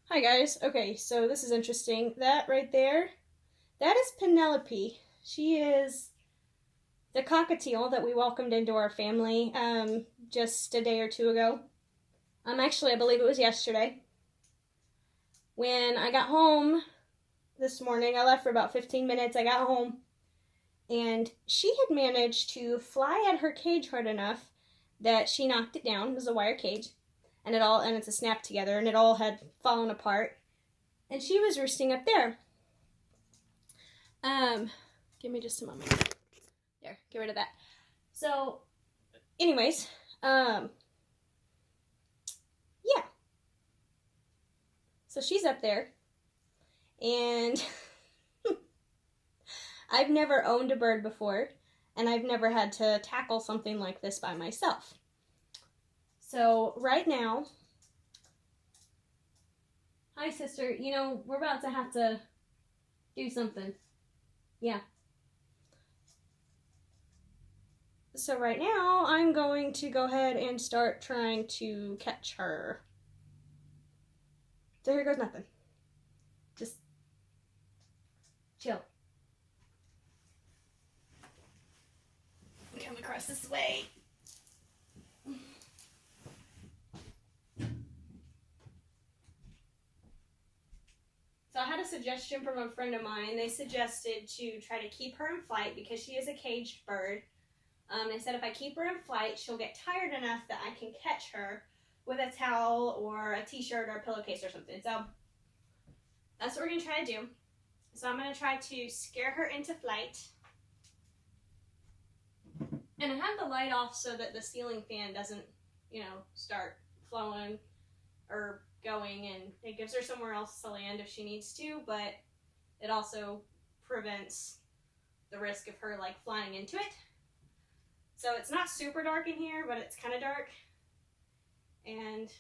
Hi guys. Okay, so this is interesting. That right there, that is Penelope. She is the cockatiel that we welcomed into our family just a day or two ago. Actually, I believe it was yesterday. When I got home this morning, I left for about 15 minutes. I got home and she had managed to fly at her cage hard enough that she knocked it down. It was a wire cage, and it's a snap together, and it all had fallen apart. And she was roosting up there. Um, Give me just a moment. There, get rid of that. So, anyways, yeah. So she's up there, and I've never owned a bird before, and I've never had to tackle something like this by myself. So right now, hi sister, we're about to have to do something. Yeah. So right now, I'm going to go ahead and start trying to catch her. So here goes nothing. Just chill. Come across this way. So I had a suggestion from a friend of mine. They suggested to try to keep her in flight because she is a caged bird. They said if I keep her in flight, she'll get tired enough that I can catch her with a towel or a t-shirt or a pillowcase or something. So that's what we're going to try to do. So I'm going to try to scare her into flight. And I have the light off so that the ceiling fan doesn't, start flowing or going, and it gives her somewhere else to land if she needs to, but it also prevents the risk of her flying into it. So it's not super dark in here, but it's kind of dark. And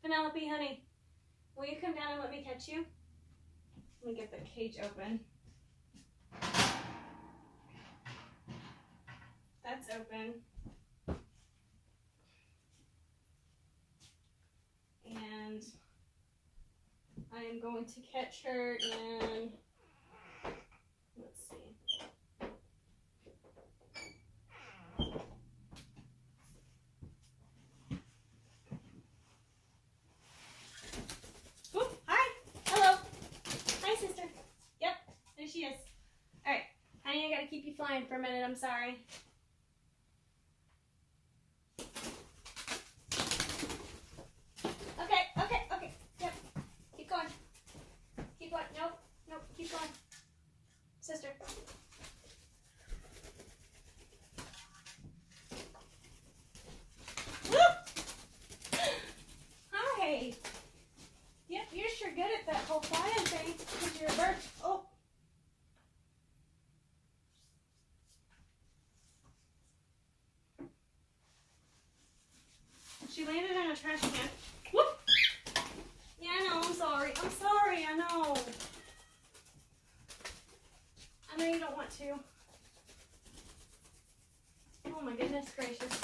Penelope, honey, will you come down and let me catch you? Let me get the cage open. That's open. And I am going to catch her in, let's see. Ooh, hi. Hello. Hi, sister. Yep, there she is. All right, honey, I gotta keep you flying for a minute. I'm sorry. Okay. Yep. Keep going. Keep going. Nope. Keep going. Sister. Woo! Hi. Yep, you're sure good at that whole flying thing because you're a bird. Oh. She landed in a trash can. Whoop! Yeah, I know. I'm sorry. I know. I know you don't want to. Oh my goodness gracious.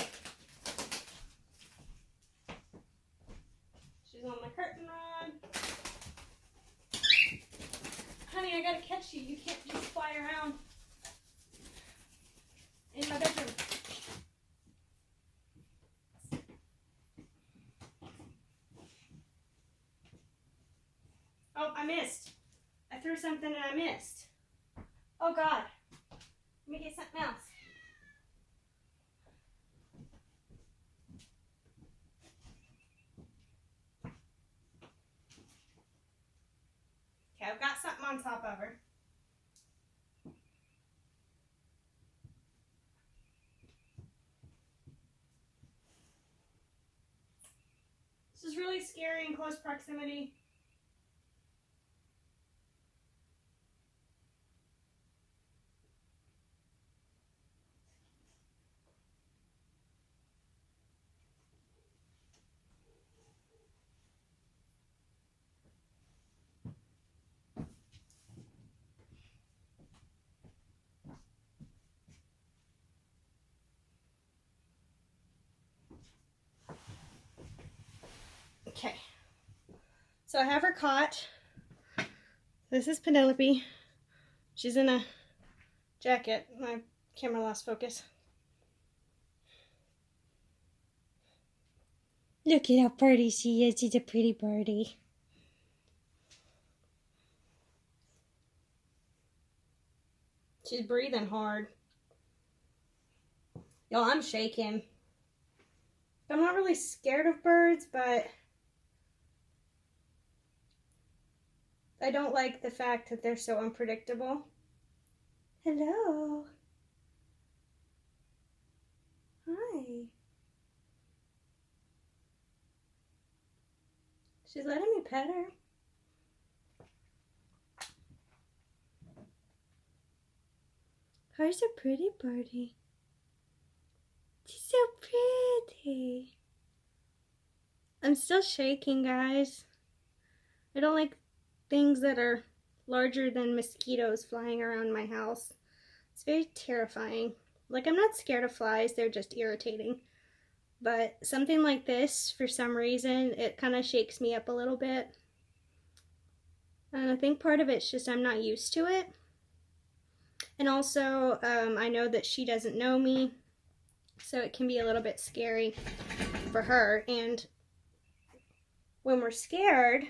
She's on my curtain rod. Honey, I gotta catch you. You can't just fly around in my bedroom. Oh, I missed. I threw something and I missed. Oh God. Let me get something else. Okay, I've got something on top of her. This is really scary in close proximity. Okay. So I have her caught. This is Penelope. She's in a jacket. My camera lost focus. Look at how pretty she is. She's a pretty birdie. She's breathing hard. Y'all, I'm shaking. I'm not really scared of birds, but I don't like the fact that they're so unpredictable. Hello. Hi. She's letting me pet her. Hers a pretty birdie. She's so pretty. I'm still shaking, guys. I don't like things that are larger than mosquitoes flying around my house. It's very terrifying. Like, I'm not scared of flies, they're just irritating. But something like this, for some reason, it kind of shakes me up a little bit. And I think part of it's just I'm not used to it. And also, I know that she doesn't know me, so it can be a little bit scary for her. And when we're scared,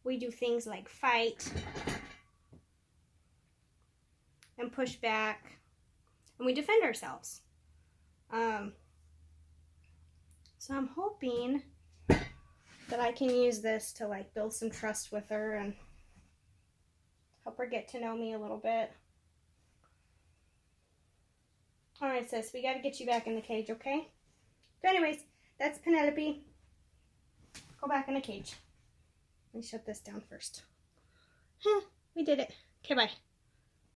we do things like fight and push back, and we defend ourselves. So I'm hoping that I can use this to like build some trust with her and help her get to know me a little bit. All right, sis, we got to get you back in the cage, okay? But anyways, that's Penelope. Go back in the cage. Let me shut this down first. We did it. Okay, bye.